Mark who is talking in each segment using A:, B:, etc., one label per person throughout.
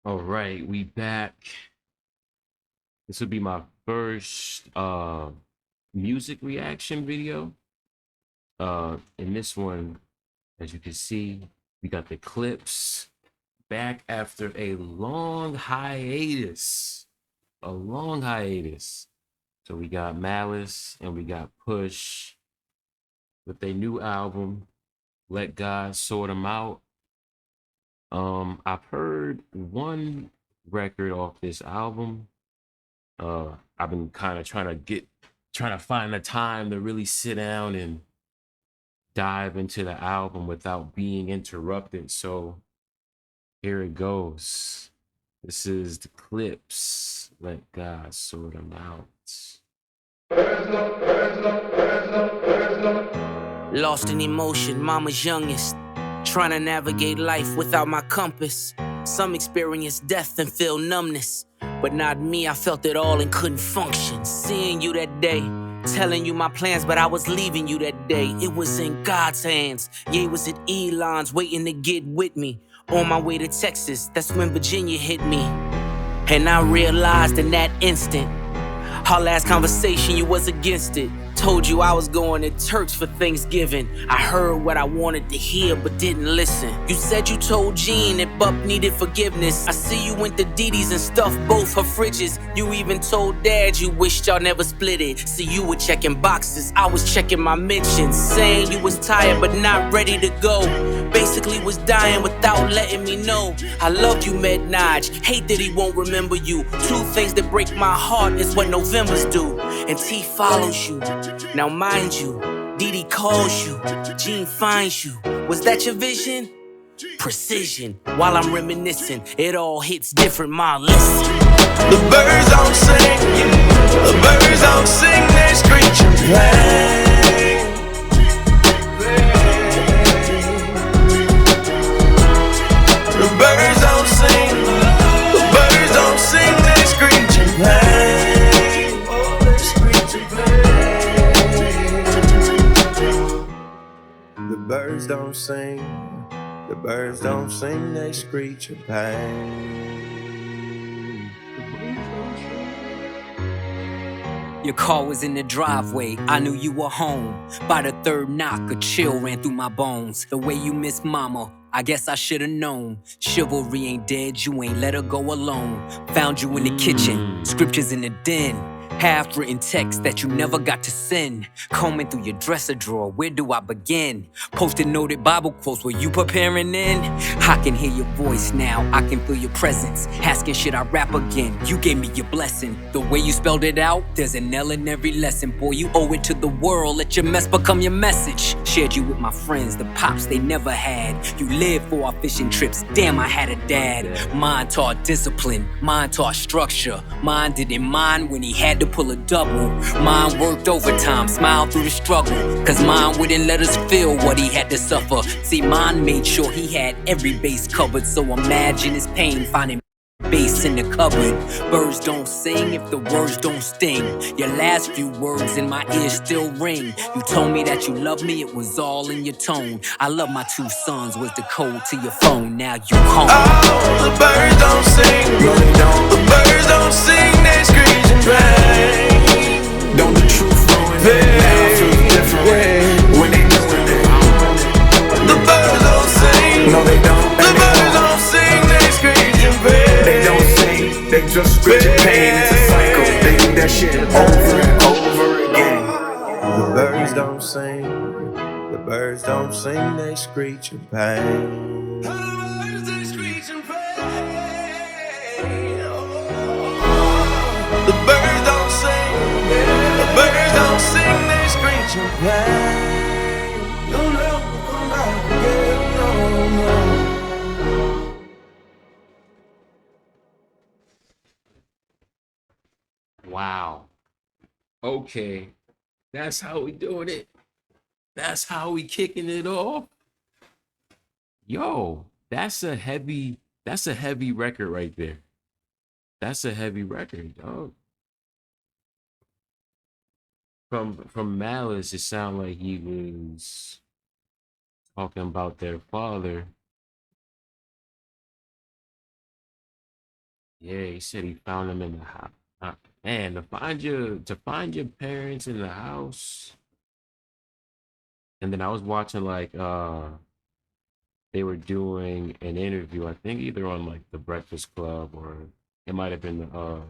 A: All right, we back. This will be my first music reaction video. In this one, as you can see, we got the clips back after a long hiatus. A long hiatus. So we got Malice and we got Push with their new album, Let God Sort 'Em Out. I've heard one record off this album. I've been kind of trying to find the time to really sit down and dive into the album without being interrupted. So here it goes. This is the Clips. Let God sort them out.
B: Lost in emotion, mama's youngest. Trying to navigate life without my compass. Some experience death and feel numbness. But not me, I felt it all and couldn't function. Seeing you that day, telling you my plans, but I was leaving you that day. It was in God's hands. Yeah, it was at Elon's waiting to get with me. On my way to Texas, that's when Virginia hit me. And I realized in that instant, our last conversation, you was against it. Told you I was going to Turks for Thanksgiving. I heard what I wanted to hear, but didn't listen. You said you told Jean that Buck needed forgiveness. I see you went to Didi's and stuffed both her fridges. You even told Dad you wished y'all never split it. See, you were checking boxes, I was checking my mentions. Saying you was tired but not ready to go. Basically was dying without letting me know. I loved you, Med-Naj, hate that he won't remember you. Two things that break my heart is what November's do. And T follows you. Now mind you, Didi calls you, Jean finds you. Was that your vision? Precision. While I'm reminiscing, it all hits different, ma, listen.
C: The birds don't sing, the birds don't sing, they screech and play. The birds don't sing, the birds don't sing, they screech and play. Oh, they screech and play. The birds don't sing, the birds don't sing, they screech and play.
B: Your car was in the driveway, I knew you were home. By the third knock, a chill ran through my bones. The way you miss mama, I guess I should've known. Chivalry ain't dead, you ain't let her go alone. Found you in the kitchen, scriptures in the den. Half-written text that you never got to send. Combing through your dresser drawer, where do I begin? Posted noted Bible quotes, were you preparing then? I can hear your voice now, I can feel your presence. Asking should I rap again, you gave me your blessing. The way you spelled it out, there's an L in every lesson. Boy, you owe it to the world, let your mess become your message. Shared you with my friends, the pops they never had. You lived for our fishing trips, damn I had a dad. Mine taught discipline, mine taught structure. Mine didn't mind when he had to pull a double. Mine worked overtime, smiled through the struggle. Cause mine wouldn't let us feel what he had to suffer. See, mine made sure he had every base covered. So imagine his pain finding bass in the cupboard. Birds don't sing if the words don't sting. Your last few words in my ears still ring. You told me that you loved me, it was all in your tone. I love my two sons was the code to your phone. Now you home.
C: Oh, the birds don't sing, no they don't. The birds don't sing, they screech and play. Don't the truth ruin it? Now it feels different when they doing it. The birds don't sing, no they don't. The birds don't sing, they screech and play. They don't sing, they just screech and pain. It's a cycle, they do that shit over and over again. The birds don't sing, the birds don't sing, they screech and pain. The birds don't sing, the birds don't sing, they screech and play. You'll never come back again, no, no.
A: Wow. Okay. That's how we doing it. That's how we kicking it off. Yo, that's a heavy record right there. That's a heavy record, dog. From Malice, it sounded like he was talking about their father. Yeah, he said he found them in the house. Man, to find your parents in the house. And then I was watching like they were doing an interview, I think either on like the Breakfast Club or it might have been the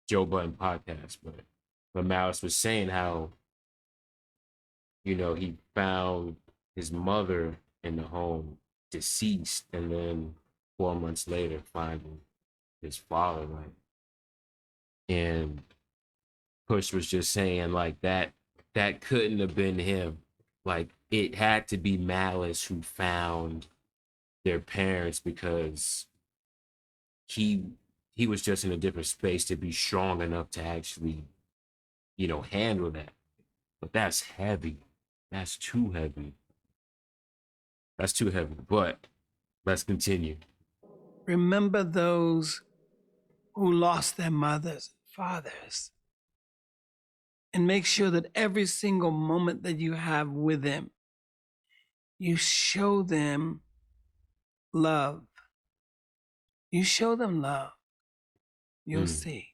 A: Joe Budden podcast, but Malice was saying how, he found his mother in the home deceased and then 4 months later finding his father, like, and Push was just saying like that couldn't have been him. Like it had to be Malice who found their parents because he was just in a different space to be strong enough to actually, handle that. But that's heavy. That's too heavy. That's too heavy. But let's continue.
D: Remember those who lost their mothers and fathers. And make sure that every single moment that you have with them, you show them love. You show them love. You'll see.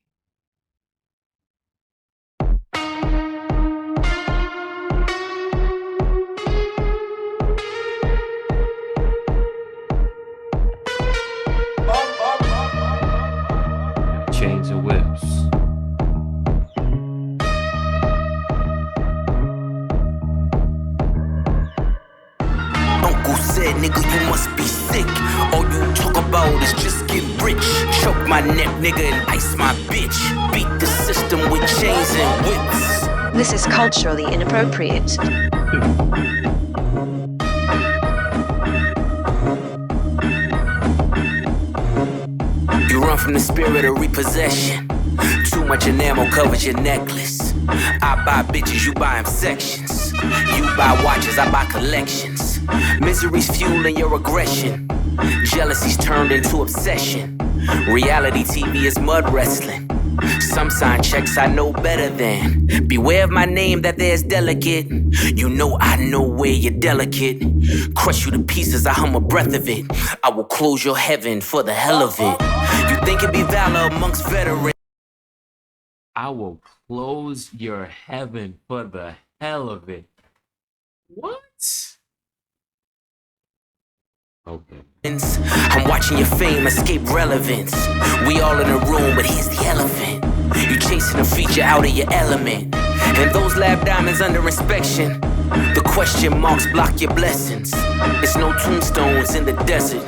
A: Chains and whips.
B: Uncle said, nigga, you must be sick. All you talk about is just get rich. Choke my neck, nigga, and ice my bitch. Beat the system with chains and whips.
E: This is culturally inappropriate.
B: You run from the spirit of repossession. Too much enamel covers your necklace. I buy bitches, you buy them sections. You buy watches, I buy collections. Misery's fueling your aggression. Jealousy's turned into obsession. Reality TV is mud wrestling. Some sign checks I know better than. Beware of my name that there's delicate. You know I know where you're delicate. Crush you to pieces, I hum a breath of it. I will close your heaven for the hell of it. You think it'd be valor amongst veterans?
A: I will close your heaven for the hell of it. What? Okay.
B: I'm watching your fame escape relevance. We all in a room, but here's the elephant. You chasing a feature out of your element. And those lab diamonds under inspection. The question marks block your blessings. It's no tombstones in the desert.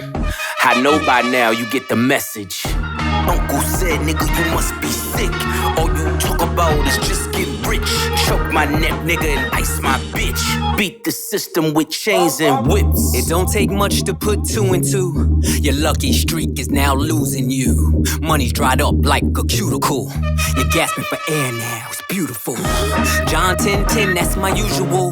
B: I know by now you get the message. Uncle said, nigga, you must be sick. All you talk about is just get rich. Choke my neck, nigga, and ice my bitch. Beat the system with chains and whips. It don't take much to put two and two. Your lucky streak is now losing you. Money's dried up like a cuticle. You're gasping for air now, it's beautiful. John 10:10, that's my usual.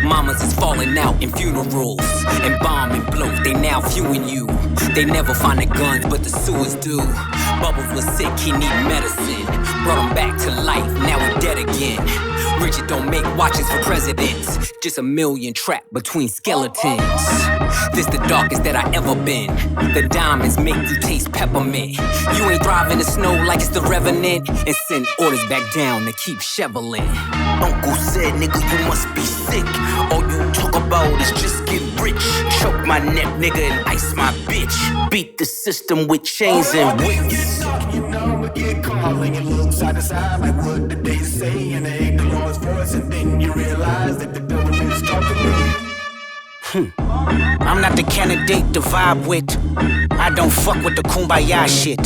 B: Mamas is falling out in funerals. And bombing blows, they now viewing you. They never find the guns, but the sewers do. Bubbles was sick, he need medicine. Brought him back to life, now he dead again. Richard don't make watches for presidents. Just a million trapped between skeletons. This the darkest that I ever been. The diamonds make you taste peppermint. You ain't thriving in the snow like it's the Revenant. And send orders back down to keep shoveling. Uncle said, nigga, you must be sick. All you talk about is just get rich. Choke my neck, nigga, and ice my bitch. Beat the system with chains and whips.
C: You know we get calm when you look side to side, like what did they say? And they ain't the Lord's voice, and then you realize that the devil is talking to you.
F: I'm not the candidate to vibe with. I don't fuck with the kumbaya shit.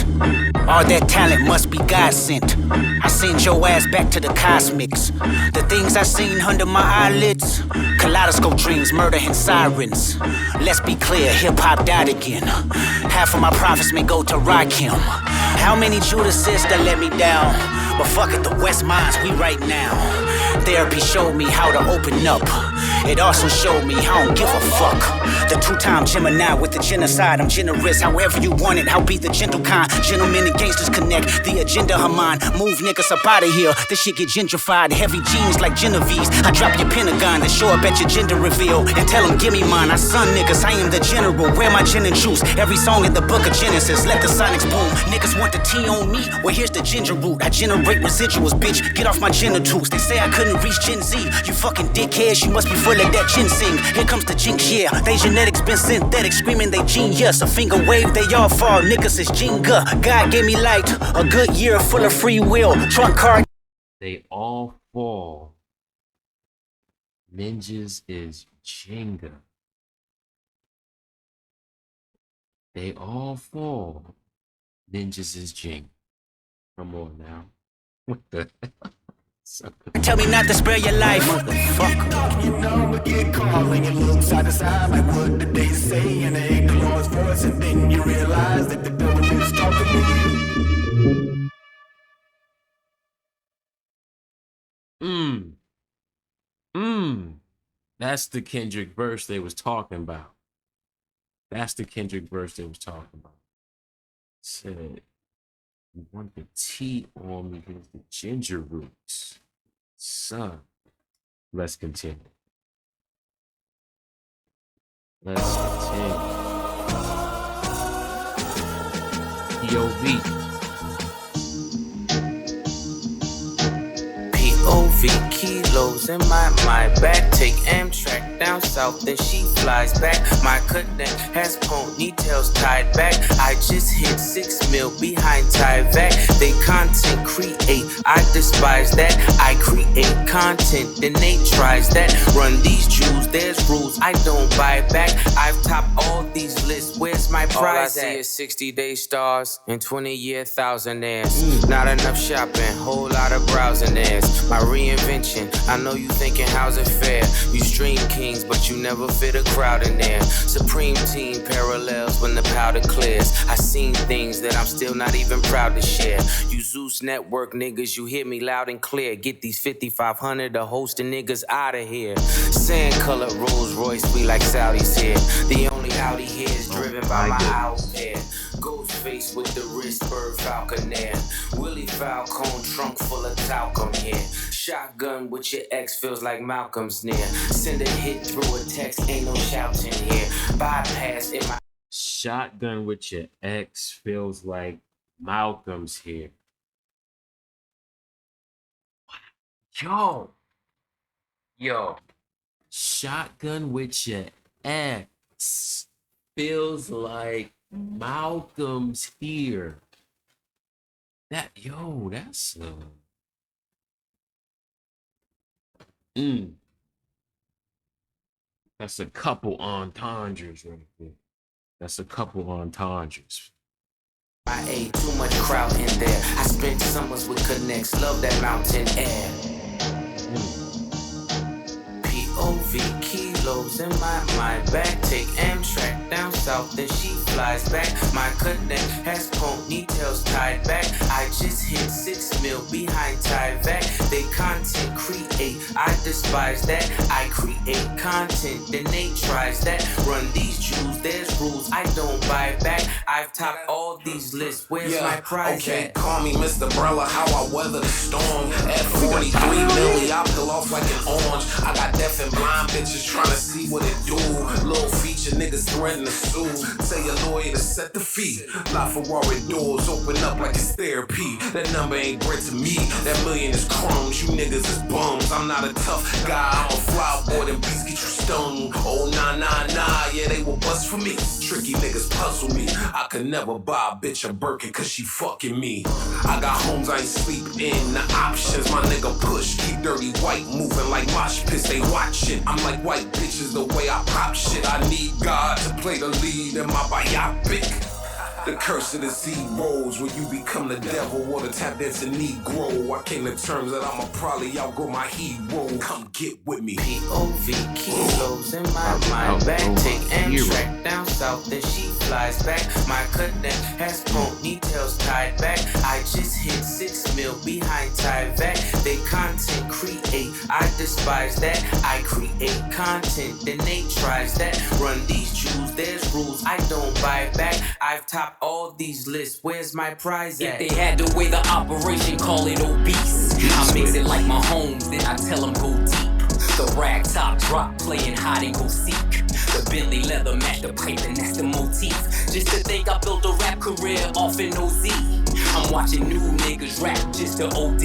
F: All that talent must be God sent. I send your ass back to the cosmics. The things I seen under my eyelids, kaleidoscope dreams, murder and sirens. Let's be clear, hip-hop died again. Half of my profits may go to Rakim. How many Judases that let me down? But fuck it, the West Minds, we right now. Therapy showed me how to open up. It also showed me I don't give a fuck. The two-time Gemini with the genocide. I'm generous, however you want it. I'll be the gentle kind. Gentlemen and gangsters connect. The agenda of mine. Move niggas up out of here. This shit get gentrified. Heavy jeans like Genovese. I drop your Pentagon, then show up at your gender reveal. And tell them, give me mine. I son niggas, I am the general. Wear my gin and juice. Every song in the book of Genesis. Let the sonics boom. Niggas want the tea on me. Well, here's the ginger root. I generate residuals, bitch. Get off my genitals. They say I couldn't reach Gen Z. You fucking dickheads, you must be full of that ginseng. Here comes the jinx, yeah. They genetics been synthetic, screaming they genius. A finger wave, they all fall. Niggas is Jenga. God gave me light. A good year full of free will. Trunk card.
A: They all fall. Ninjas is Jenga. They all fall. Ninjas is Jenga. Come on now. What the hell? So
F: Tell me not to spare your life. Motherfucker.
C: You know, but get caught when you look side to side, like what did they say? And they ain't the Lord's voice, and then you realize that the devil is talking to you.
A: That's the Kendrick verse they was talking about. That's the Kendrick verse they was talking about. Said, you want the tea on me, here's the ginger roots. Son. Let's continue. Let's continue. POV.
G: POV kilos in my back. Take Amtrak down south, then she flies back. My connect has ponytails tied back. I just hit 6 mil behind Tyvek. They content create, I despise that. I create content, then they tries that. Run these Jews, there's rules I don't buy back. I've topped all these lists, where's my prize? All I see is 60-day stars and 20-year thousandaires. Not enough shopping, whole lot of browsing theirs. My reinvention, I know you thinking how's it fair? You stream kings, but you never fit a crowd in there. Supreme team parallels when the powder clears. I seen things that I'm still not even proud to share. You Zeus Network niggas, you hear me loud and clear. Get these 5,500 to host the niggas out of here. Sand colored Rolls Royce, we like Saudis here. The only Audi here is driven by my owl pair. Ghost face with the wrist, bird falconer. Willie Falcone, trunk full of talcum here. Shotgun with your ex feels like Malcolm's near. Send a hit through a text, ain't no shouting here. Bypass in my
A: Shotgun with your ex feels like Malcolm's here. Yo. Shotgun with your ex feels like Malcolm's here. That's that's a couple entendres right there. That's a couple entendres.
G: I ate too much crowd in there. I spent summers with connects, love that mountain air. POV kilos in my back. Take Amtrak down south, then she flies back. My connect has ponytails tied back. I just hit 6 mil behind Tyvek. They content create, I despise that. I create content, then they tries that. Run these Jews, there's rules I don't buy back. I've topped all these lists, where's my prize
C: okay,
G: at?
C: call me Mr. Brella, how I weather the storm. At 43 milli, I peel off like an orange. I got deaf and blind bitches trying to see what it do. Little feature niggas threaten to sue. Say a lawyer to set the fee. LaFerrari doors open up like it's therapy. That number ain't bread to me. That million is crumbs. You niggas is bums. I'm not a tough guy. I'm a fly boy. Them beats get you stung. Oh, nah. Yeah, they will bust for me. Tricky niggas puzzle me. I could never buy a bitch a Birkin cause she fucking me. I got homes I ain't sleep in. The options my nigga push. Keep dirty white moving like mosh pits. They watching. I'm like white bitches the way I pop shit. I need God to play the lead in my biopic. The curse of the zeros, when you become the devil or the tap dancing Negro. I came to terms that I'ma probably outgrow my hero. Come get with me.
G: POV kilos in my mind. Back take Amtrak down south, then she flies back. My cousin has ponytails tied back. I just hit 6 mil behind Tyvek. They content create, I despise that. I create content, then they tries that. Run these Jews, there's rules I don't buy back. I've topped all these lists, where's my prize at?
B: If they had to weigh the operation, call it obese. I mix it like my homes, then I tell them go deep. The rag top drop, playing hide and go seek. The Bentley leather match the pipe, and that's the motif. Just to think I built a rap career off an OZ. I'm watching new niggas rap just to OD.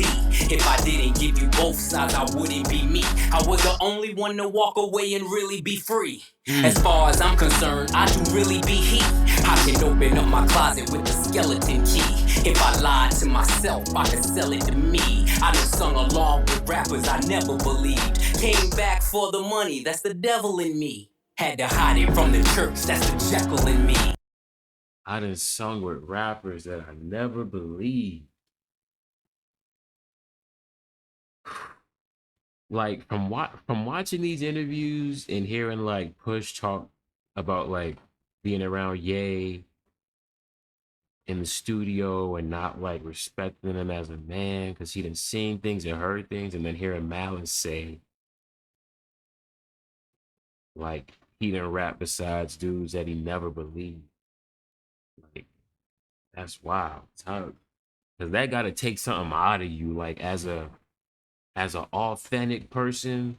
B: If I didn't give you both sides, I wouldn't be me. I was the only one to walk away and really be free. As far as I'm concerned, I do really be he. I can open up my closet with the skeleton key. If I lied to myself, I could sell it to me. I done sung along with rappers I never believed. Came back for the money, that's the devil in me. Had to hide it from the church, that's the Jekyll in me.
A: I done sung with rappers that I never believed. Like from watching these interviews and hearing like Push talk about like being around Ye in the studio and not like respecting him as a man because he done seen things and heard things, and then hearing Malice say like he done rap besides dudes that he never believed. Like that's wild. Because that got to take something out of you, like as an authentic person,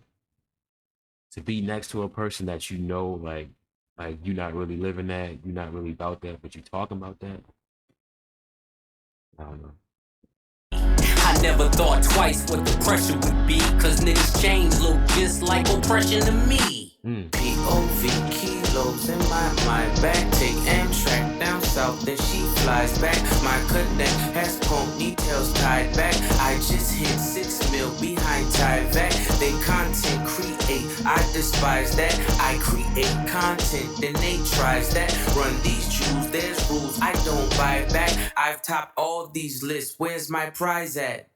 A: to be next to a person that you know, like you're not really living that, you're not really about that, but you're talking about that. I don't know.
B: I never thought twice what the pressure would be, cause niggas change look just like oppression to me.
G: POV kilos in my mind. Back take Amtrak down south, then she flies back. My cousin has ponytails tied back. I just hit 6 mil behind Tyvek. They content create, I despise that. I create content, then they tries that. Run these Jews, there's rules I don't buy back. I've topped all these lists, where's my prize at?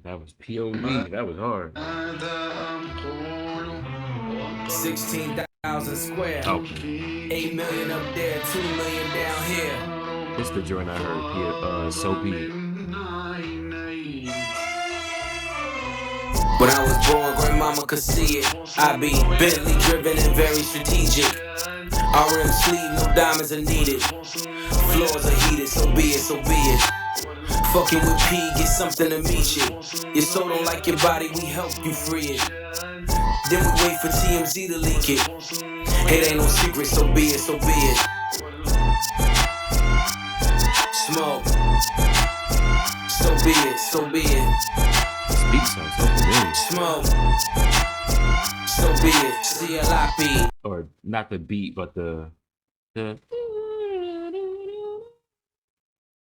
A: That was POV. That was hard.
G: 16,000 square.
A: Okay.
G: 8 million up there, 2 million down here.
A: This the joint I heard. Soapy.
G: When I was born, grandmama could see it. I be Bentley driven and very strategic. RM sleeve, no diamonds are needed. Floors are heated, so be it, so be it. Fucking with P, get something to meet you. Your soul don't like your body, we help you free it. Then we wait for TMZ to leak it. It ain't no secret, so be it, so be it. Smoke. So be it, so be it.
A: This beat sounds so familiar.
G: Smoke. So be it, CLIPSE.
A: Or not the beat, but the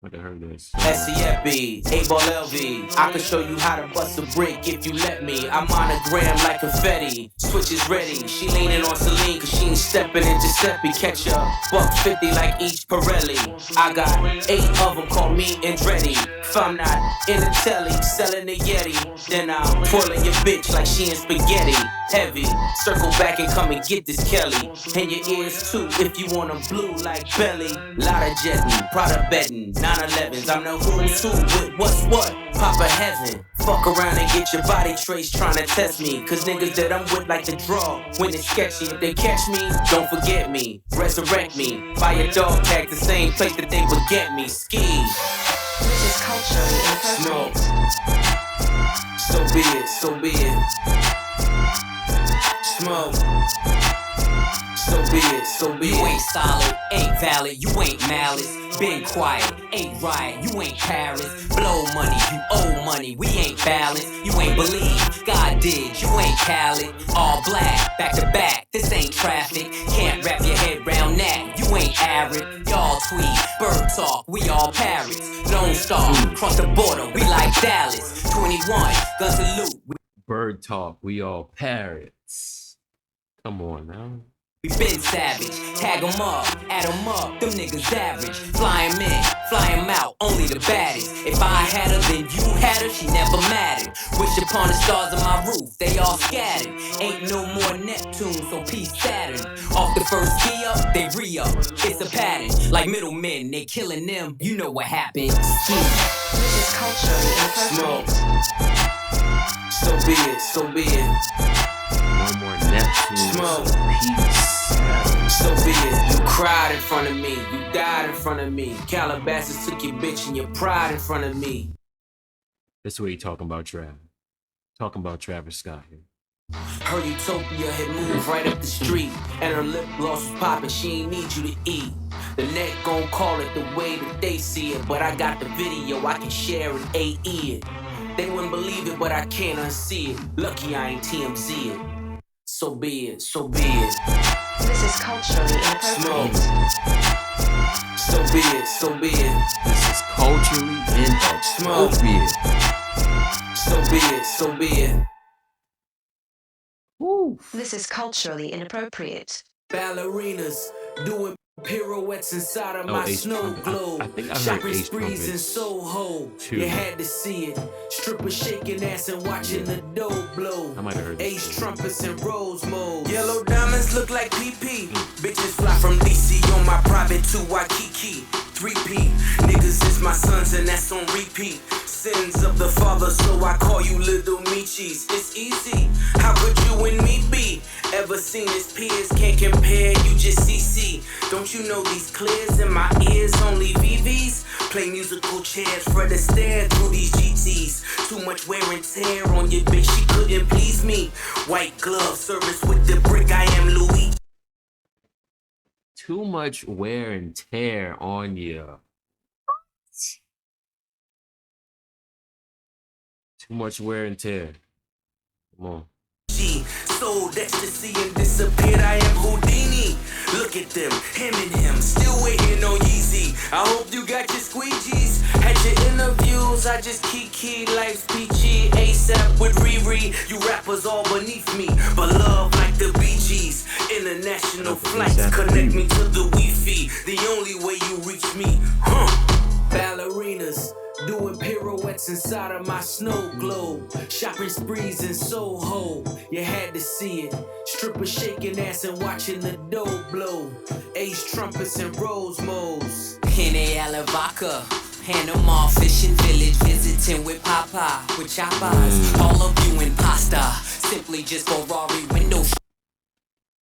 A: I heard this.
G: SCFB, 8-ball LV. I can show you how to bust a brick if you let me. I'm on a gram like confetti. Switch is ready. She leaning on Celine cause she ain't stepping in Giuseppe. Catch up, $150 like each Pirelli. I got 8 of them, call me Andretti. If I'm not in the telly, selling the Yeti, then I'm twirling your bitch like she in spaghetti. Heavy, circle back and come and get this Kelly. And your ears too, if you want them blue like Belly. Lot of jetting, Prada betting, 911s. I'm the who's who with what's what. Papa heaven, fuck around and get your body traced trying to test me. Cause niggas that I'm with like to draw when it's sketchy. If they catch me, don't forget me. Resurrect me, buy a dog tag the same place that they would get me. Ski.
E: This is culturally
G: Smoke.
E: inappropriate.
G: So be it, so be it. Smoke. So be it, so be
B: You
G: it.
B: ain't solid, ain't valid, you ain't malice. Been quiet, ain't right, you ain't Paris. Blow money, you owe money, we ain't balanced. You ain't believe, God did, you ain't Khaled. All black, back to back, this ain't traffic. Can't wrap your head round that, you ain't Arab. Y'all tweet, bird talk, we all parrots. Lone Star, cross the border, we like Dallas. 21, gun salute.
A: Bird talk, we all parrots. Come on now.
B: We been savage, tag 'em up, add 'em up, them niggas average. Fly 'em in, fly 'em out, only the baddest. If I had her, then you had her, she never mattered. Wish upon the stars of my roof, they all scattered. Ain't no more Neptune, so peace Saturn. Off the first key up, they re-up, it's a pattern. Like middlemen, they killing them, you know what happened.
E: This is culturally inappropriate.
G: So be it, so be it.
A: No more Neptune.
G: Smoke.
A: Peace.
G: So be it. You cried in front of me, you died in front of me. Calabasas took your bitch and your pride in front of me.
A: That's what he talking about, Trav. Talking about Travis Scott here.
G: Her utopia had moved right up the street, and her lip gloss was popping, she ain't need you to eat. The net gon' call it the way that they see it, but I got the video, I can share it, AE it. They wouldn't believe it, but I can't unsee it. Lucky I ain't TMZ it. So be it, so be it.
E: This is culturally
G: Smoke.
E: inappropriate.
G: So be it, so be it.
A: This is culturally inappropriate.
G: So be it, so be it.
A: Woo.
E: This is culturally inappropriate.
G: Ballerinas doing pirouettes inside of
A: Oh,
G: my
A: Ace
G: snow
A: Trumpet.
G: globe.
A: I think I heard
G: Shopping
A: Ace
G: sprees in
A: Trumpet
G: Soho.
A: too.
G: You had to see it. Strippers shaking ass and watching the dough blow.
A: I might have heard this
G: Ace
A: too.
G: trumpets and rose modes. Yellow diamonds look like PP. Bitches fly from DC on my private to Waikiki. 3P. Niggas is my sons and that's on repeat. Sins of the father, so I call you little Michis. It's easy. How could you and me be? Ever seen his peers? Can't compare, you just CC. Don't you know these clears in my ears? Only VVs. Play musical chairs, Fred Astaire through these GTs. Too much wear and tear on your bitch, she couldn't please me. White glove service with the brick, I am Louis.
A: Too much wear and tear on you. Too much wear and tear. Come on.
G: G sold ecstasy and disappeared. I am Houdini. Look at them, him and him, still waiting on Yeezy. I hope you got your squeegees. Had your interviews, I just kiki. Life's peachy. ASAP with Riri. You rappers all beneath me, but love like the Bee Gees. International flights connect me to the Wi-Fi. The only way you reach me, Ballerinas. Doing pirouettes inside of my snow globe. Shopping sprees in Soho. You had to see it. Strippers shaking ass and watching the dough blow. Ace trumpets and rose modes.
B: Hene Alavaca, Panama fishing village, visiting with Papa, with Chapas. All of you in pasta, simply just Ferrari window.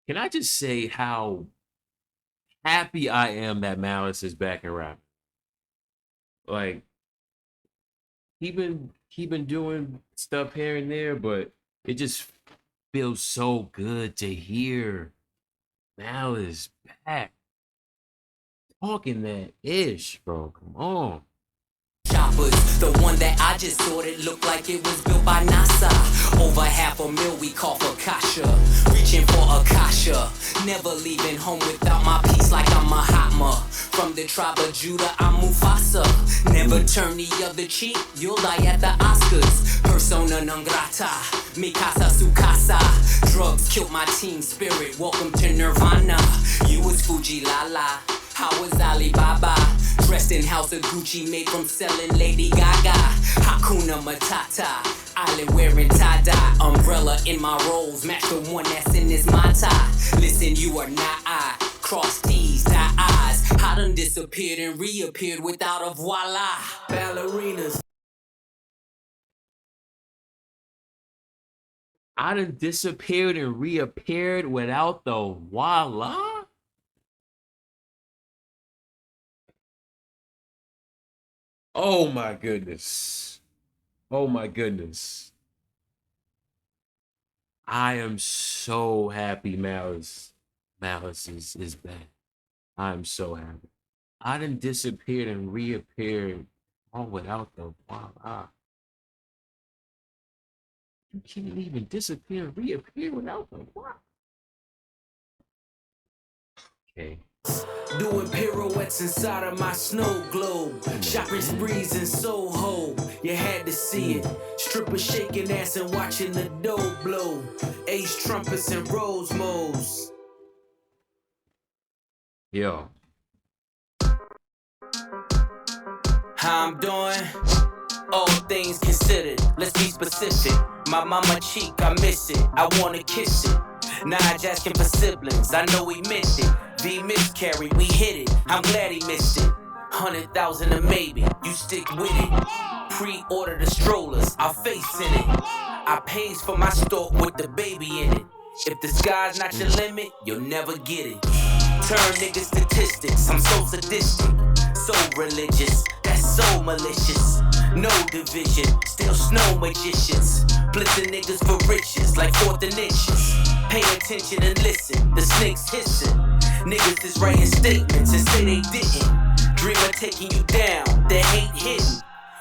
A: Can I just say how happy I am that Malice is back in rap? Like, he been doing stuff here and there, but it just feels so good to hear Malice back talking that ish, bro. Come on.
B: Choppers, the one that I just sorted looked like it was built by NASA. Over $500,000 we call for Kasha. Reaching for Akasha. Never leaving home without my piece like I'm Mahatma. From the tribe of Judah, I'm Mufasa. Never turn the other cheek, you'll die at the Oscars. Persona non grata, mi casa su casa. Drugs killed my team spirit, welcome to Nirvana. You was Fuji Lala, I was Alibaba. Dressed in House of Gucci, made from selling Lady Gaga. Hakuna Matata, island wearing tie-dye. Umbrella in my rolls, match the one that's in this mata. Listen, you are not I. Cross T's, dot I's. I done disappeared and reappeared without a voila.
G: Ballerinas.
A: I done disappeared and reappeared without the voila. Oh my goodness. Oh my goodness. I am so happy Malice is back. I'm so happy. I done disappeared and reappeared all without the voila. You can't even disappear and reappear without the voila. Okay.
G: Doing pirouettes inside of my snow globe. Shopping sprees in Soho. You had to see it. Strippers shaking ass and watching the dough blow. Ace trumpets and rose modes.
A: Yo.
G: How I'm doing? All things considered, let's be specific. My mama cheek, I miss it, I wanna kiss it. Nige asking for siblings, I know he meant it. V miscarried, we hit it, I'm glad he missed it. 100,000 a maybe, you stick with it. Pre-order the strollers, our face in it. I pays for my store with the baby in it. If the sky's not your limit, you'll never get it. Turn niggas statistics, I'm so sadistic, so religious, that's so malicious. No division, still snow magicians. Blitzing niggas for riches, like 4th and inches. Pay attention and listen, the snakes hissing. Niggas is writing statements and say they didn't. Dream of taking you down, they hate hidden.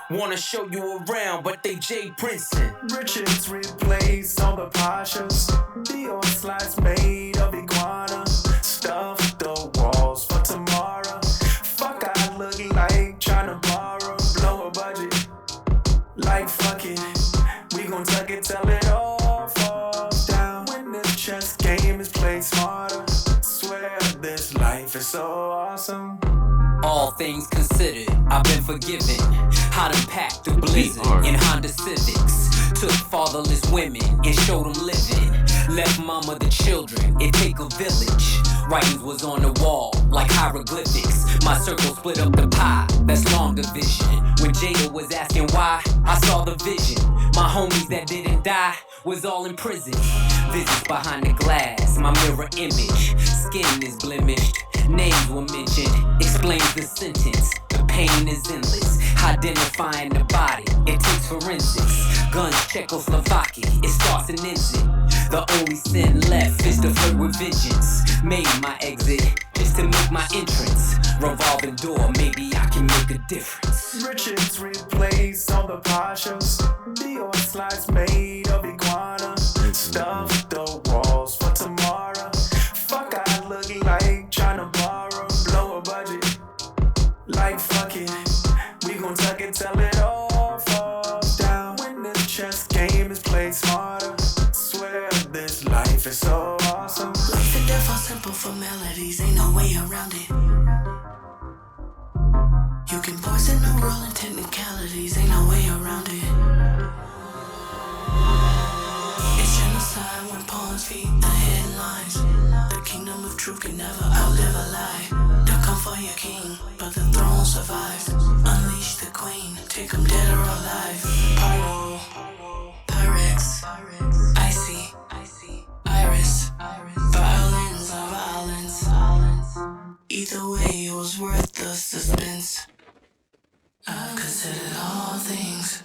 G: Wanna show you around, but they Jay Princeton.
C: Riches replace all the Pashas. Dior slides made of iguana. Stuff the walls for tomorrow. Fuck, I look like tryna borrow. Blow a budget. Like fuck it. We gon' tuck it, tell it all falls down. When the chess game is played smarter. Swear this life is so awesome.
B: All things considered, I've been forgiven. I done packed the blizzard in Honda Civics. Took fatherless women and showed them living. Left mama the children, it take a village. Writings was on the wall like hieroglyphics. My circle split up the pie, that's long division. When Jada was asking why, I saw the vision. My homies that didn't die was all in prison. Visits behind the glass, my mirror image. Skin is blemished, names were mentioned. Explains the sentence, the pain is endless. Identifying the body, it takes forensics. Guns, Czechoslovakia, it starts and ends it. The only sin left is to flirt with vengeance. Made my exit, just to make my entrance. Revolving door, maybe I can make a difference.
C: Riches replace all the Pashas. Dior slides made of iguana. Stuff the walls for tomorrow. Fuck, I look like tryna borrow. Blow a budget. Like fuck it. We gon' tuck it, tell it all falls down. When the chess game is played smarter. Swear this life is so awesome.
H: Life and death are simple formalities, ain't no way around it. You can poison the world in technicalities, ain't no way around it. It's genocide when pawns feed the headlines. The kingdom of truth can never outlive a lie. They'll come for your king, but the throne survives. Unleash the queen, take them dead or alive. Pyro, Pyrex, Icy, Iris, violins are violence. Either way, it was worth the suspense. I considered all things.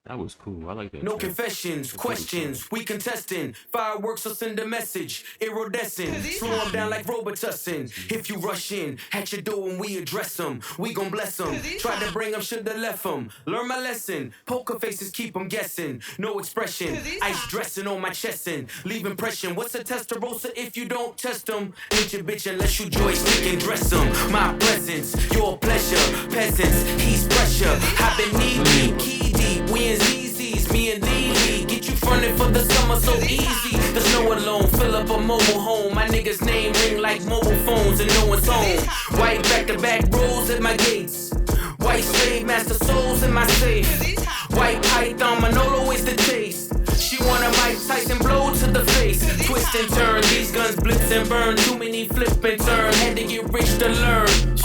A: That was cool. I like that.
G: No
A: track.
G: confessions, questions, we contesting. Fireworks will send a message, iridescent. Slow them down like Robitussin. If you rush in, at your door when we address them, we gon' bless them. Try to bring them, shoulda left them. Learn my lesson, poker faces keep them guessing. No expression, ice dressing on my chest and leave impression. What's a testarossa if you don't test them? Ain't your bitch unless you joystick and dress them. My presence, your pleasure, peasants, he's pressure. I've been knee deep, key deep, we in ZZ's, me and Lee get you fronted for the summer so easy. The snow alone, fill up a mobile home. My niggas name ring like mobile phones and no one's home. White back-to-back rows at my gates. White slave master souls in my safe. White python Manolo is the taste. She want a Mike Tyson blow to the face. Twist and turn, these guns blitz and burn. Too many flip and turn, had to get rich to learn.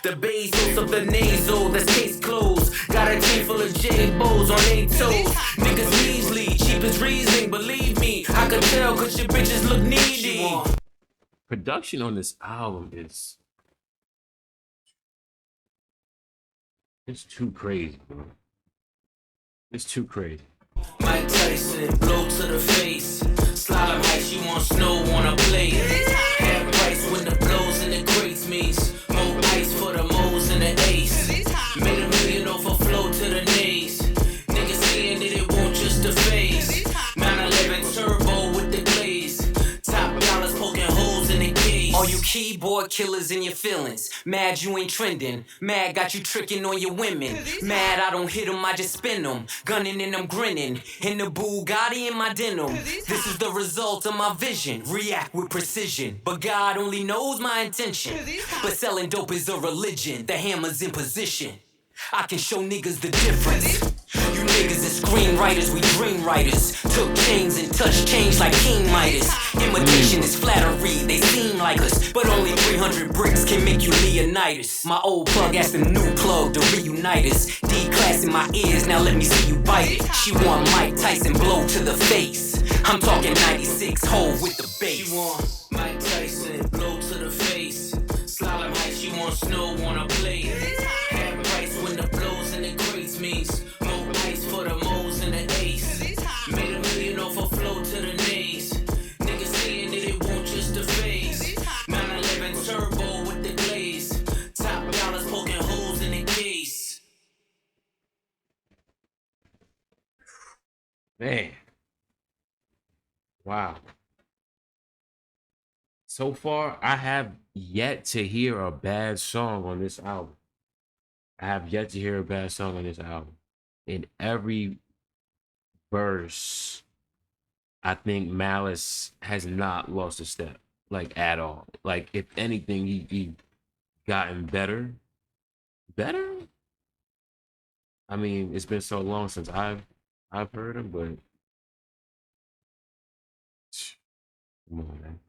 G: The Bezos of the nasal, that's case closed. Got a team full of J-Bows on 8 toes. Niggas measly, cheap as reasoning, believe me. I can tell cause your bitches look needy.
A: Production on this album is... it's too crazy, bro. It's too crazy.
G: Mike Tyson, blow to the face. Slalom heights, you want snow on a plate. Half price when the blows and the crates meets. More ice for the moles and the ace. Made $1 million overflow to the nays. Niggas saying that it won't just a phase. 911 turbo with the glaze. Top dollars poking holes in the case. All you
B: keyboard killers in your feelings. Mad you ain't trending. Mad got you tricking on your women. Mad I don't hit them, I just spin them. Gunning and I'm grinning. In the Bugatti in my denim. This is the result of my vision. React with precision. But God only knows my intention. But selling dope is a religion. The hammer's in position. I can show niggas the difference. You niggas is screenwriters, we dream writers. Took chains and touched change like King Midas. Imitation is flattery, they seem like us. But only 300 bricks can make you Leonidas. My old plug asked the new plug to reunite us. D-class in my ears, now let me see you bite it. She want Mike Tyson blow to the face. I'm talking 96 Hove with the bass.
G: She want Mike Tyson blow to the face. Slalom height, she want snow on a plate. Half price when the blows in the crates means more ice for the moles and the ace. Made $1 million off a flow to the nays. Niggas saying that it won't just the phase. 911 turbo with the glaze. Top dollars poking holes in the case.
A: Man. Wow. So far, I have yet to hear a bad song on this album. I have yet to hear a bad song on this album. In every verse, I think Malice has not lost a step, like at all. Like if anything, he gotten better. Better? I mean, it's been so long since I've heard him, but come on, man.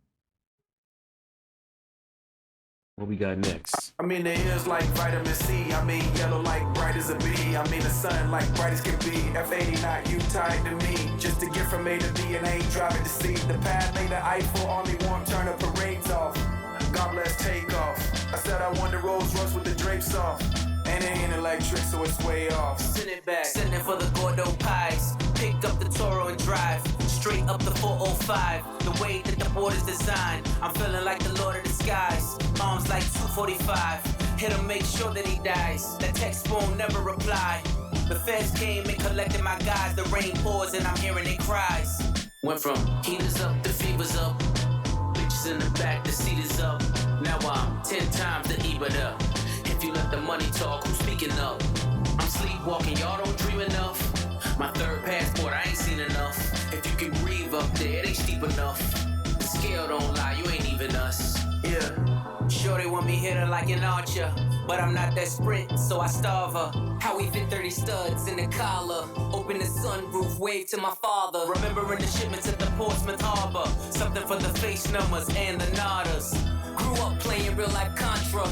A: What we got next?
C: I mean, the ears like vitamin C. I mean, yellow like bright as a bee. I mean, the sun like bright as can be. F80 not you tied to me. Just to get from A to B and I ain't driving to C. The path made the Eiffel, only warm turn the parades off. God bless takeoff. I said I want the Rolls Royce with the drapes off. And it ain't electric, so it's way off.
G: Send it back, send it for the Gordo pies. Pick up the Toro and drive straight up the 405. The way that the board is designed, I'm feeling like the Lord of the Skies. Arms like 245. Hit him, make sure that he dies. That text won't never reply. The feds came and collected my guys. The rain pours and I'm hearing their cries. Went from heaters up to fevers up. Bitches in the back, the seat is up. Now I'm 10 times the EBITDA. If you let the money talk, who's speaking up? I'm sleepwalking, y'all don't dream enough. My third passport, I ain't seen enough. If you can breathe up there, it ain't steep enough. The scale don't lie, you ain't even us. Yeah. Sure they want me hitter like an archer, but I'm not that sprint, so I starve her.
B: How we fit 30 studs in the collar. Open the sunroof, wave to my father.
G: Remembering the shipments at the Portsmouth Harbor. Something for the face numbers and the nodders.
B: Grew up playing real life Contra.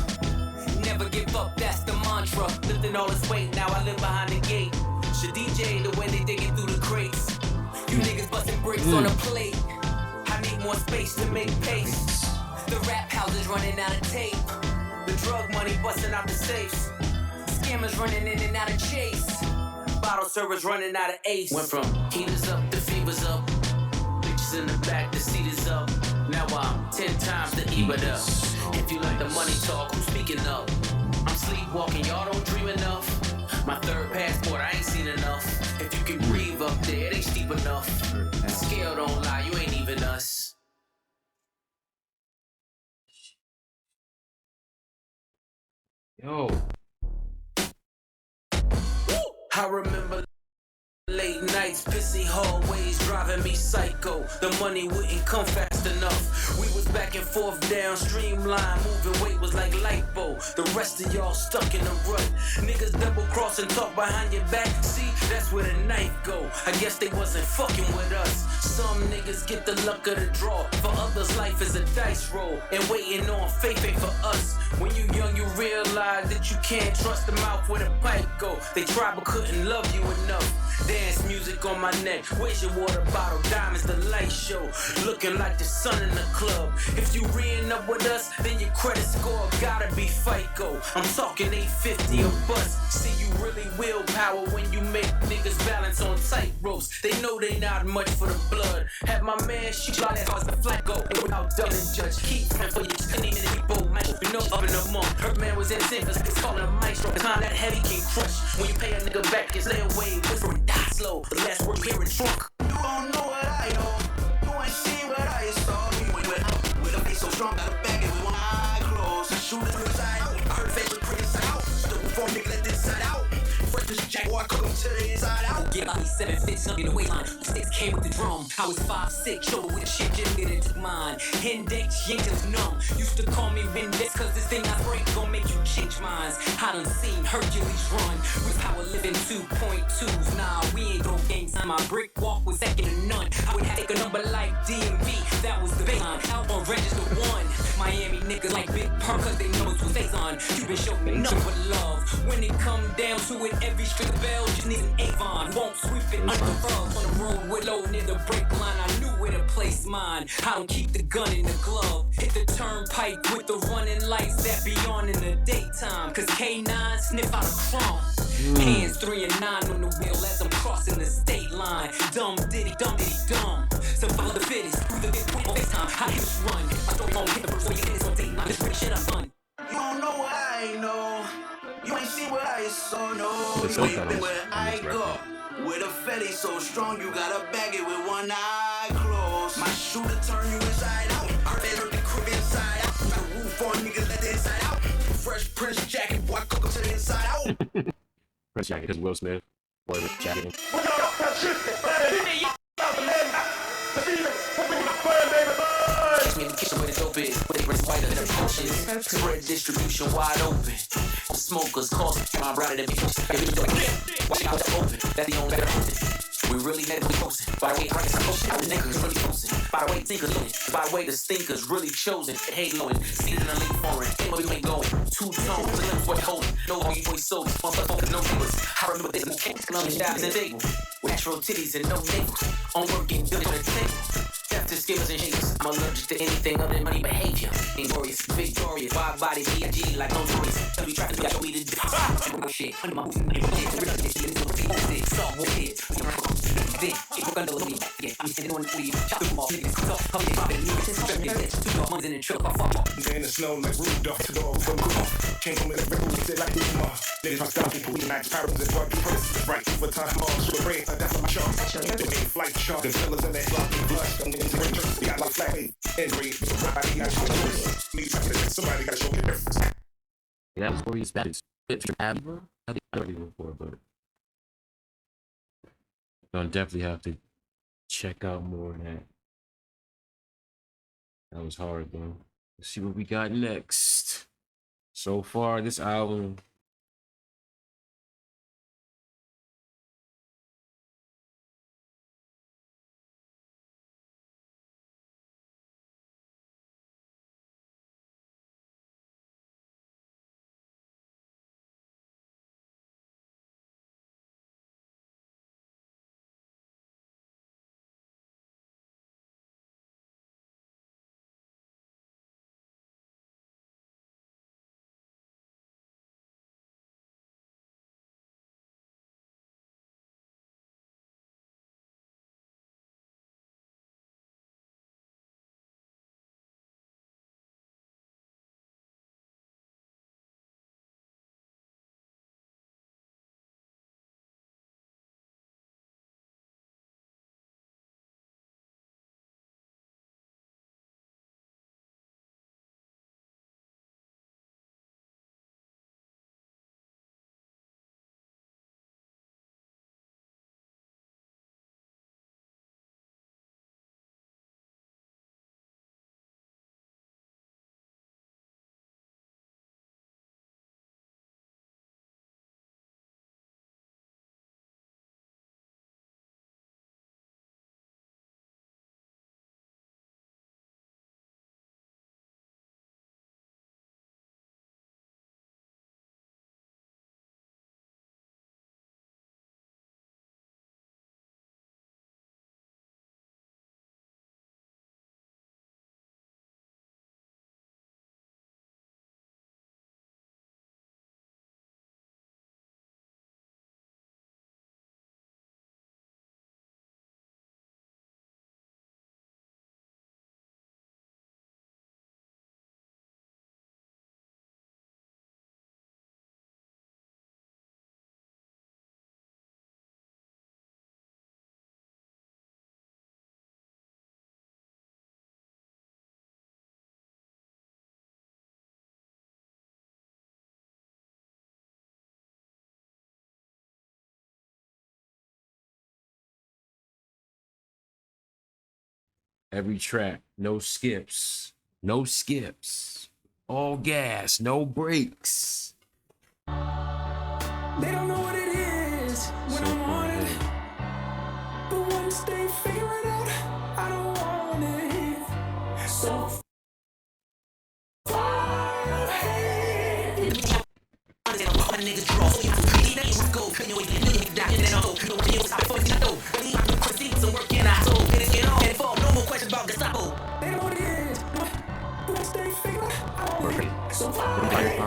B: Never give up, that's the mantra.
G: Lifting all this weight, now I live behind the gate. Should DJ the way they digging through the crates.
B: You niggas busting bricks on a plate.
G: I need more space to make pace.
B: The rap house is running out of tape.
G: The drug money busting out the safes.
B: Scammers running in and out of chase.
G: Bottle servers running out of ace. Went from heaters up to fevers up. Bitches in the back, the seat is up. Now I'm 10 times the EBITDA. If you let the money talk, who's speaking up? I'm sleepwalking, y'all don't dream enough. My third passport, I ain't seen enough. If you can breathe up there, it ain't steep enough. The scale don't lie, you ain't even us.
A: Yo.
G: I remember late nights, pissy hallways, driving me psycho. The money wouldn't come fast enough. We was back and forth down streamline, moving weight was like lipo. The rest of y'all stuck in a rut. Niggas double cross and talk behind your back. See, that's where the knife go. I guess they wasn't fucking with us. Some niggas get the luck of the draw. For others, life is a dice roll. And waiting on faith ain't for us. When you young, you realize that you can't trust the mouth where the pipe go. They tried but couldn't love you enough. Dance music on my neck. Where's your water bottle? Diamonds, the light show. Looking like the sun in the club. If you re-ing up with us, then your credit score gotta be FICO. I'm talking 850 or bust. See, you really willpower when you make niggas balance on tight ropes. They know they not much for the blood. Have my man shoot y'all as hard as the flag go. And without ducking and judge, keep praying for your skinny and you both man. You know up in the month. Her man was in sin, cause it's calling a maestro. The time that heavy can crush. When you pay a nigga back, it's lay away, whisper and die slow. The last word here in trunk.
C: You don't know what I know. You ain't seen what I saw. We went out with a face so strong, got a bag and we want to the inside out.
B: Get about 7 fits up in the waistline. Sticks came with the drum. I was 5'6", shoulder with the shit, Jim did it took mine. Index, yanked it was numb. Used to call me Index, cause this thing I break gon' make you change minds. I done seen Hercules run with power living 2.2s. Nah, we ain't throw gangs on my brick walk was second to none. I would have to take a number like DMV, that was the baseline. Out on register 1. Miami niggas like Big Perk, cause they know it's face on. You been showing me nothing but love. When it come down to it, every string of bells just needs an Avon. Won't sweep it under the rug. On the road with low near the brake line, I knew where to place mine. I don't keep the gun in the glove. Hit the turnpike with the running lights that be on in the daytime. Cause K9 sniff out a crumb. Hands 3 and 9 on the wheel as I'm crossing the state line. Dumb diddy, dumb. Survival the fittest, through the big point on FaceTime. I hit this run. I throw phone, hit the first way you hit this on date. This pretty shit I'm done.
C: You don't know what I know. You ain't see what I saw, no.
A: It's
C: You
A: so
C: ain't been
A: nice
C: where
A: on
C: I
A: this
C: go. With a fetty so strong, you gotta bag it with one eye closed. My shooter turn you inside out. Our head hurt the crib inside out. Got a roof on niggas, let the inside out. Fresh Prince jacket, boy, cook up to the inside out.
A: Prince jacket, because Will Smith wore the jacket.
G: Catch me in the kitchen where the dope is. Where they bring whiter than potions. Spread distribution wide open. Smokers, cause my brother to be watching out the open. That's the only better open. We really medically posting. By the way, I some motion. The niggas really posting. By the way, thinkers living. By the way, the stinkers really chosen. Hate blowing. Seated in a late foreign. Ain't what we ain't going. 2 tones. The limbs what they holding. No all you boys sold. One plus focus, no neighbors. I remember this. Lungs, dives, and table. With natural titties and no navel. On working, building on the table. After skimmers and shakers, I'm allergic to anything other than money behavior. Inglorious, victorious, wide body, B.I.G. like no choice. Tell me traffic, I show me the shit. Under my boots, salt, walk hit. Then, it broke under me. Yeah, I'm standing on the weed. Chop them off, niggas, talk, come get poppin' me. Two dog money's in the truck, I fuck off.
I: In the snow like Rudolph to the old from Came from the record, we said like this more. Niggas my style, people we max parables and work purpose. Right, for time, all shoot a brain, that's my shark. They made flight shark, the fellas in that block, blood, don't get into the church. We got like flat weight, and read, somebody got to show the difference. Me, somebody got to show the difference.
A: Yeah, that was where he's back. If you're happy, bro, I think I heard it before, but I'll definitely have to check out more of that. That was hard, though. Let's see what we got next. So far, this album Every track, no skips, no skips, all gas, no brakes.
H: They don't know what it is when
A: So
H: I
A: far
H: want it.
A: ahead.
H: But once they figure it out, I don't want it. So far ahead. They know what it is. But once they figure it out, I don't want it. So far ahead.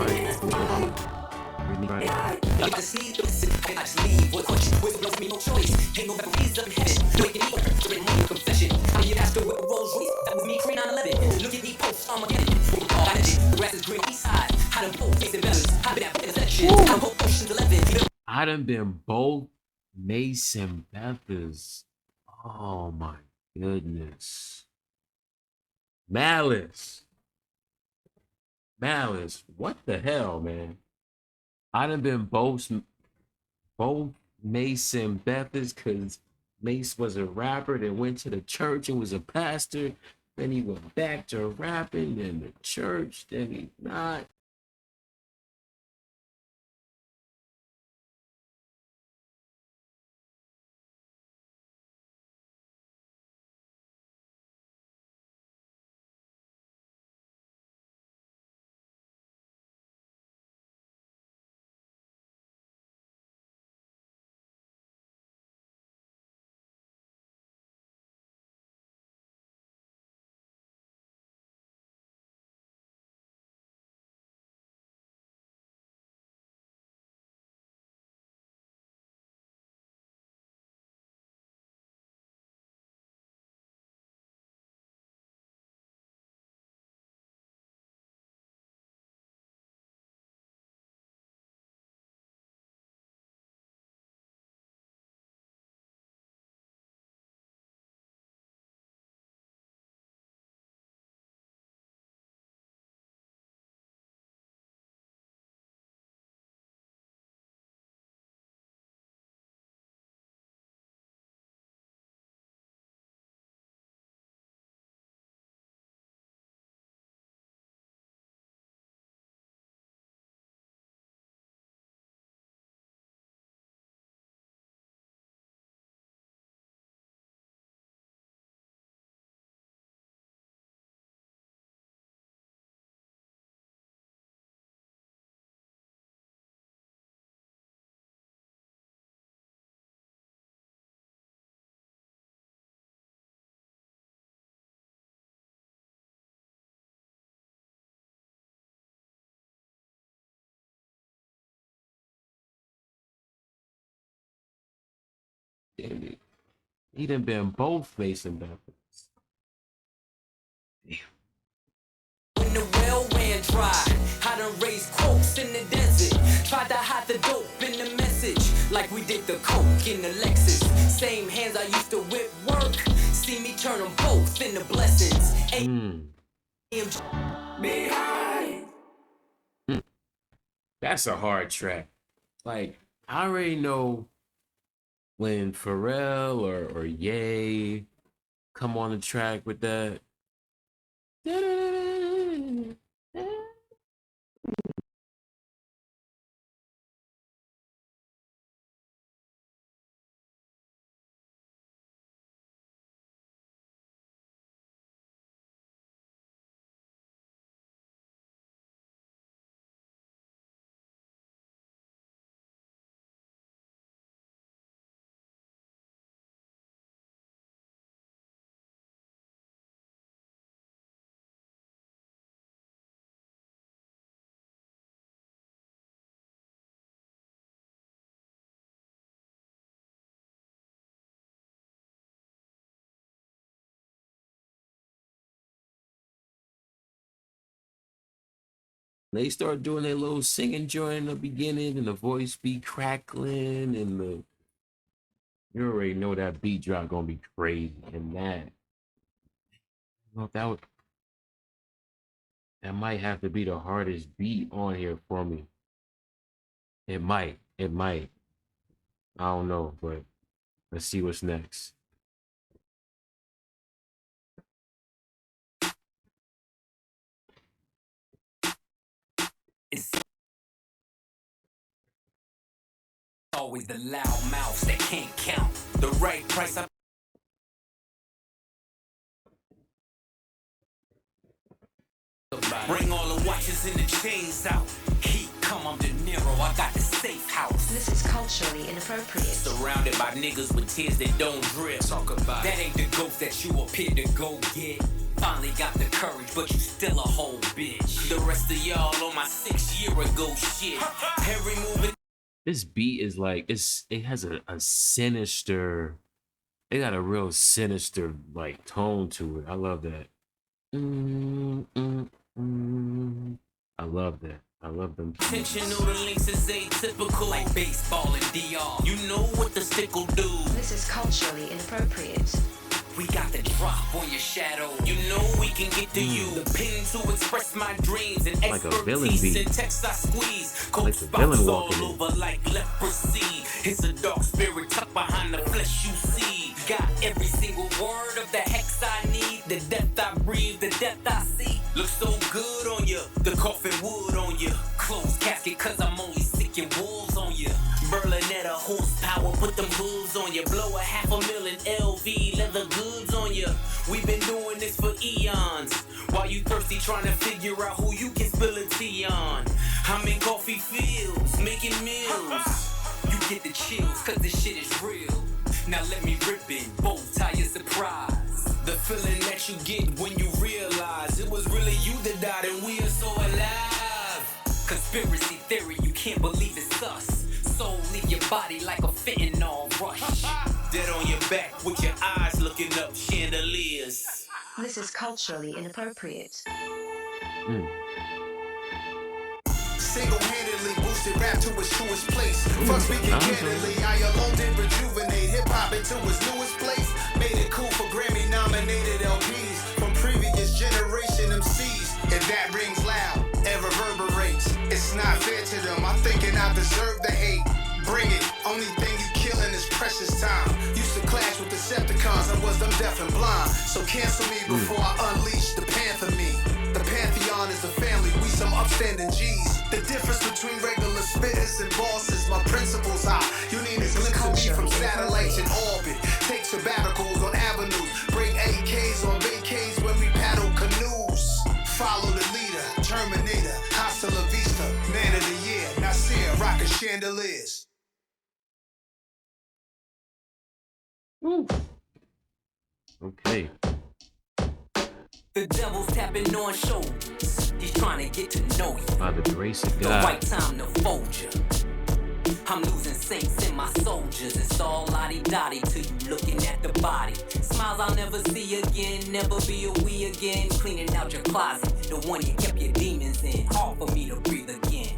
H: I just see this and I just leave. What you with no me no choice. Ain't no referees up in heaven. Look at me, open my confession. I mean, that's the with a Rolls Royce. That was me, Green 911. Look at me, post Armageddon. All energy. The grass is green, east side. I done both facing balance. I've been at intersection. I done both Ocean's 11.
A: I done been both Mason Bethers. Oh my goodness. Malice. Malice. What the hell, man? I done been both Mason Bethers because Mace was a rapper that went to the church and was a pastor. Then he went back to rapping, then the church, then he not. He done been both Mason Bethers.
B: When the well ran dry, I done raised quotes in the desert. Tried to hide the dope in the message, like we did the coke in the Lexus. Same hands I used to whip work, see me turn them both into blessings. Behind.
A: That's a hard track. Like, I already know when Pharrell or Ye come on the track with that. They start doing their little singing joint in the beginning, and the voice be crackling, and you already know that beat drop gonna be crazy. And that, you know, that might have to be the hardest beat on here for me. It might. I don't know, but let's see what's next.
B: It's always the loud mouths that can't count. The right price. Bring all the watches and the chains out. Heat come, I'm De Niro. I got the safe house.
E: This is culturally inappropriate.
B: Surrounded by niggas with tears that don't drip. Talk about that ain't the ghost that you appear to go get. Finally got the courage, but you still a whole bitch. The rest of y'all on my 6 year ago shit. Every moving.
A: This beat is like it has a sinister. It got a real sinister like tone to it. I love that. I love that. I love them.
B: Intentional, the links is atypical. Like baseball and DR. You know what the stick will do.
E: This is culturally inappropriate.
B: We got the drop on your shadow. You know we can get to you. The pen to express my dreams and
A: like
B: expertise in text I squeeze. Cold
A: like
B: spots all over like leprosy. It's a dark spirit tucked behind the flesh you see. Got every single word of the hex I need. The depth I breathe, the depth I see. Looks so good on you. The coffin wood on you. Closed casket cause I'm only sick and wolves on you. Berlinetta horsepower, put them hooves on you. Blow $500,000 LV, leather goods on you. We've been doing this for eons. While you thirsty trying to figure out who you can spill a tea on. I'm in coffee fields, making meals. You get the chills cause this shit is real. Now let me rip it, bow tie your surprise. The feeling that you get when you realize it was really you that died and we are so alive. Conspiracy theory, you can't believe it's us. Soul leave your body like a fentanyl rush. Dead on your back with your eyes looking up chandeliers.
E: This is culturally inappropriate.
I: Single-handedly boosted rap to its truest place. Fuck speaking candidly, I alone did rejuvenate hip-hop into its newest place. Made it cool for Grammy-nominated LPs from previous generation MCs. And that rings loud, it reverberates. It's not fair to them, I'm thinking I deserve the hate. Bring it, only thing you killing is precious time. Used to clash with Decepticons, I was them deaf and blind. So cancel me before I unleash the panther me. The Pantheon is a family, we some upstanding G's. The difference between regular spitters and bosses, my principles high. You need a glimpse of me from satellites in orbit. Take sabbaticals on avenues, break AKs on vacays when we paddle canoes. Follow the leader, Terminator, hasta la vista. Man of the year, Nasir, rockin' chandeliers.
A: Okay.
B: The devil's tapping on shoulders. He's trying to get to know you.
A: By the grace of
B: The
A: God.
B: right time to fold you. I'm losing saints in my soldiers. It's all lottie-dottie till you looking at the body. Smiles I'll never see again, never be a we again. Cleaning out your closet, the one you kept your demons in. Hard for me to breathe again.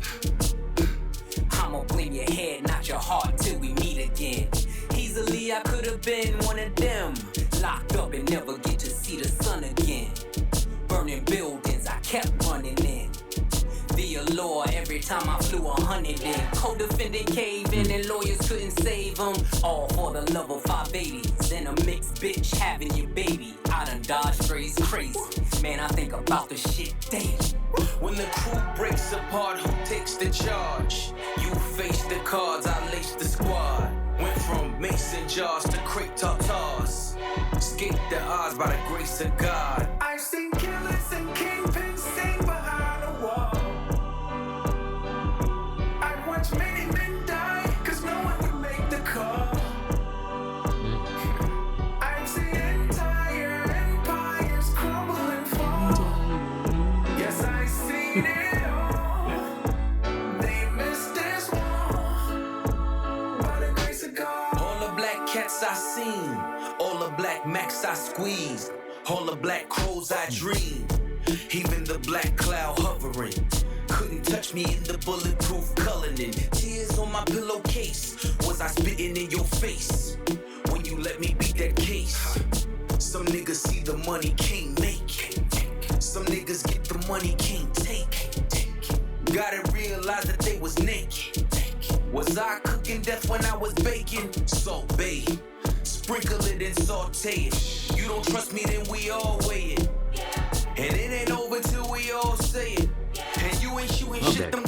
B: I'ma blame your head, not your heart, till we meet again. Easily I could've been one of them. Locked up and never get to see the sun again. Burning buildings, I kept running in. The allure every time I flew 100 in. Co-defendant caving and lawyers couldn't save them. All for the love of 580s and a mixed bitch having your baby. I done dodged strays crazy. Man, I think about the shit daily. When the crew breaks apart, who takes the charge? You face the cards, I lace the squad. Went from mason jars to crepe tartars. Escaped the odds by the grace of God.
C: I've seen killers and kingpins sing behind a wall. I've watched many men die, cause no one would make the call. I've seen entire empires crumble and fall. Yes, I've seen it all. They missed this one by the grace of God.
B: All the black cats I seen, all the black max I squeezed, all the black crows I dreamed, even the black cloud hovering. Couldn't touch me in the bulletproof Cullinan. Tears on my pillowcase. Was I spitting in your face when you let me beat that case? Some niggas see the money can't make. Some niggas get the money can't take. Gotta realize that they was naked. Was I cooking death when I was baking? Salt Bay. Sprinkle it and saute it. You don't trust me, then we all weigh it. And it ain't over till we all say it. And you ain't shooting shit, them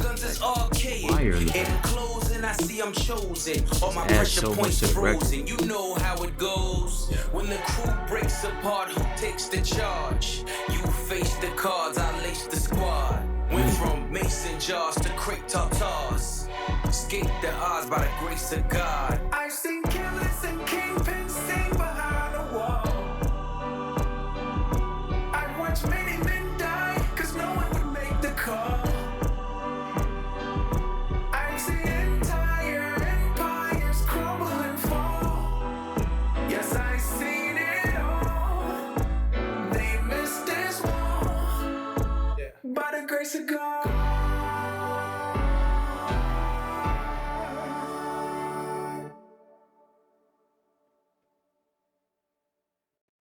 G: see I'm chosen. All my
A: Adds
G: pressure
A: so much
G: points
A: to the record.
G: frozen. You know how it goes. When the crew breaks apart, who takes the charge? You face the cards, I lace the squad. Went from mason jars to crate tartars. Escape the odds by the grace of God.
C: I've seen killers and kingpins sing behind a wall. I've watched many men die, cause no one would make the call. I've seen entire empires crumble and fall. Yes, I've seen it all. They missed this wall. By the grace of God.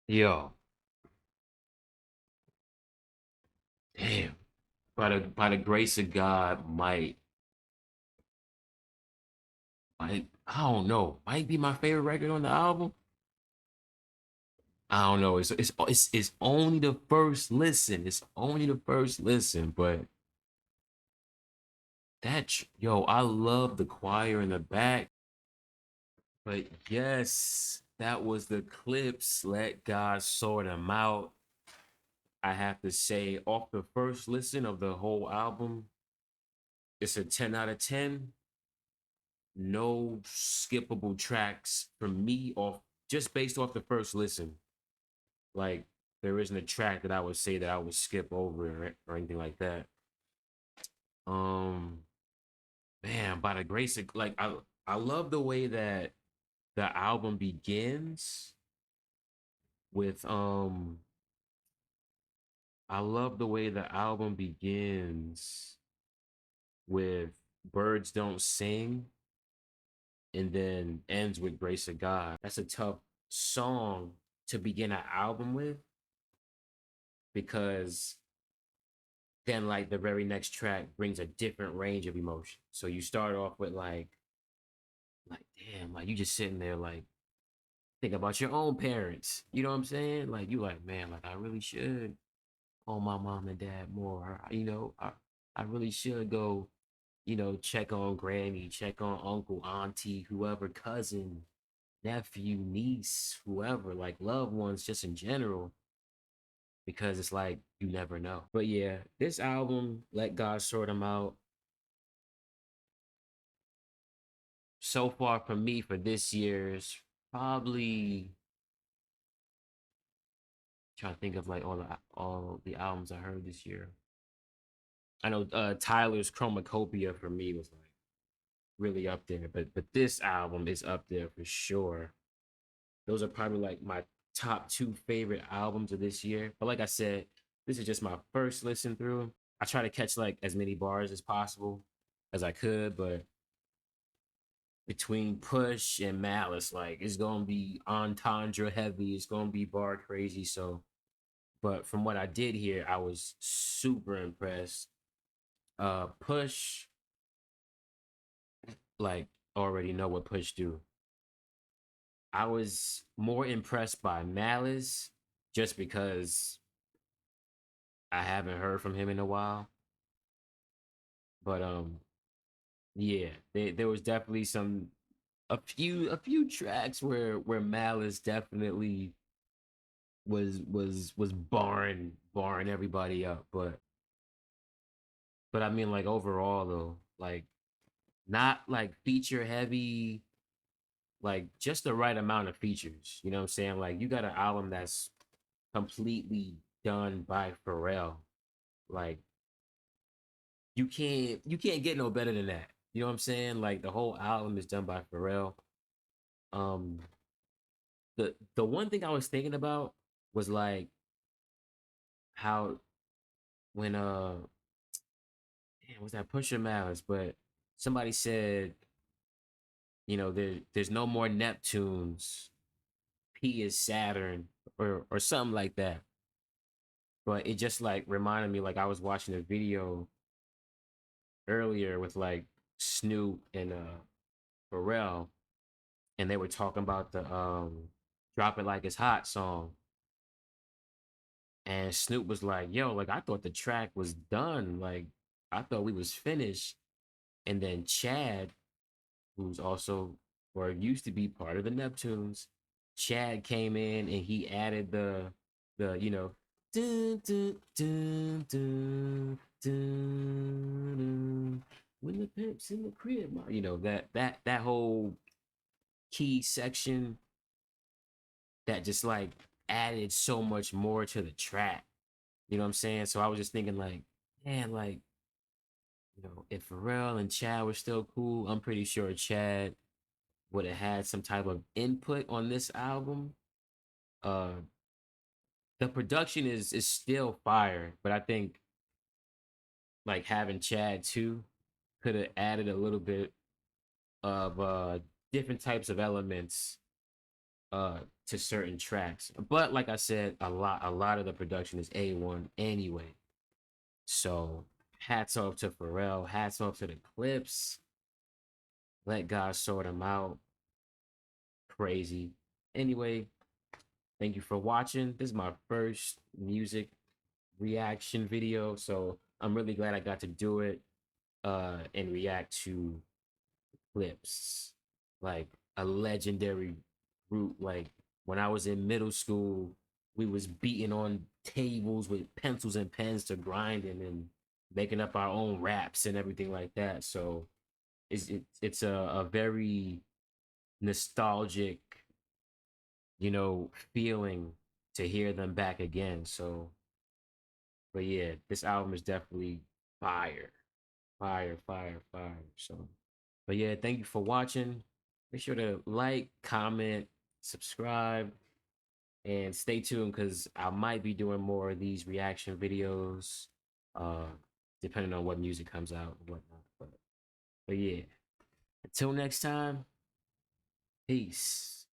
A: Yo, damn. By the grace of God, might I don't know, might be my favorite record on the album. I don't know. It's only the first listen. It's only the first listen, but yo, I love the choir in the back. But yes, that was the Clips. Let God sort them out. I have to say, off the first listen of the whole album, it's a 10 out of 10. No skippable tracks for me off just based off the first listen. Like there isn't a track that I would say that I would skip over or anything like that. Um, Man, by the grace of like I love the way that the album begins with I love the way the album begins with Birds Don't Sing and then ends with Grace of God. That's a tough song to begin an album with because then like the very next track brings a different range of emotion. So you start off with like damn, like you just sitting there like think about your own parents. You know what I'm saying? Like you like, man, like I really should call my mom and dad more. I really should go, check on granny, check on uncle, auntie, whoever, cousin, nephew, niece, whoever, like loved ones just in general. Because it's like you never know. But yeah, this album, Let God Sort Them Out. So far for me for this year's probably trying to think of like all the albums I heard this year. I know Tyler's Chromacopia for me was like really up there, but this album is up there for sure. Those are probably like my top two favorite albums of this year. But like I said, this is just my first listen through. I try to catch like as many bars as possible as I could, but between Push and Malice, like it's gonna be entendre heavy, it's gonna be bar crazy. So, but from what I did here, I was super impressed. Push, like already know what Push do. I was more impressed by Malice just because I haven't heard from him in a while. But yeah, there was definitely a few tracks where Malice definitely was barring everybody up, but I mean like overall though, like not like feature heavy, like just the right amount of features. You know what I'm saying? Like you got an album that's completely done by Pharrell. Like you can't get no better than that. You know what I'm saying? Like the whole album is done by Pharrell. Um the one thing I was thinking about was like how when was that Pusha Malice, but somebody said, there's no more Neptunes. P is Saturn or something like that. But it just like reminded me like I was watching a video earlier with like Snoop and Pharrell, and they were talking about the Drop It Like It's Hot song. And Snoop was like, yo, like I thought the track was done. Like I thought we was finished. And then Chad who's also or used to be part of the Neptunes. Chad came in and he added the dun, dun, dun, dun, dun, dun, when the pimp's in the crib, that whole key section that just like added so much more to the track. You know what I'm saying? So I was just thinking like, man, like, if Pharrell and Chad were still cool, I'm pretty sure Chad would have had some type of input on this album. Uh the production is still fire, but I think like having Chad too could have added a little bit of different types of elements to certain tracks. But like I said, a lot of the production is A1 anyway. So hats off to Pharrell, hats off to the Clips. Let God sort them out. Crazy. Anyway, thank you for watching. This is my first music reaction video, so I'm really glad I got to do it and react to Clips, like a legendary group. Like when I was in middle school, we was beating on tables with pencils and pens to grinding and making up our own raps and everything like that. So it's a very nostalgic, feeling to hear them back again. So, but yeah, this album is definitely fire, fire, fire, fire. So, but yeah, thank you for watching. Make sure to like, comment, subscribe, and stay tuned because I might be doing more of these reaction videos, uh, depending on what music comes out and whatnot. But yeah, until next time, peace.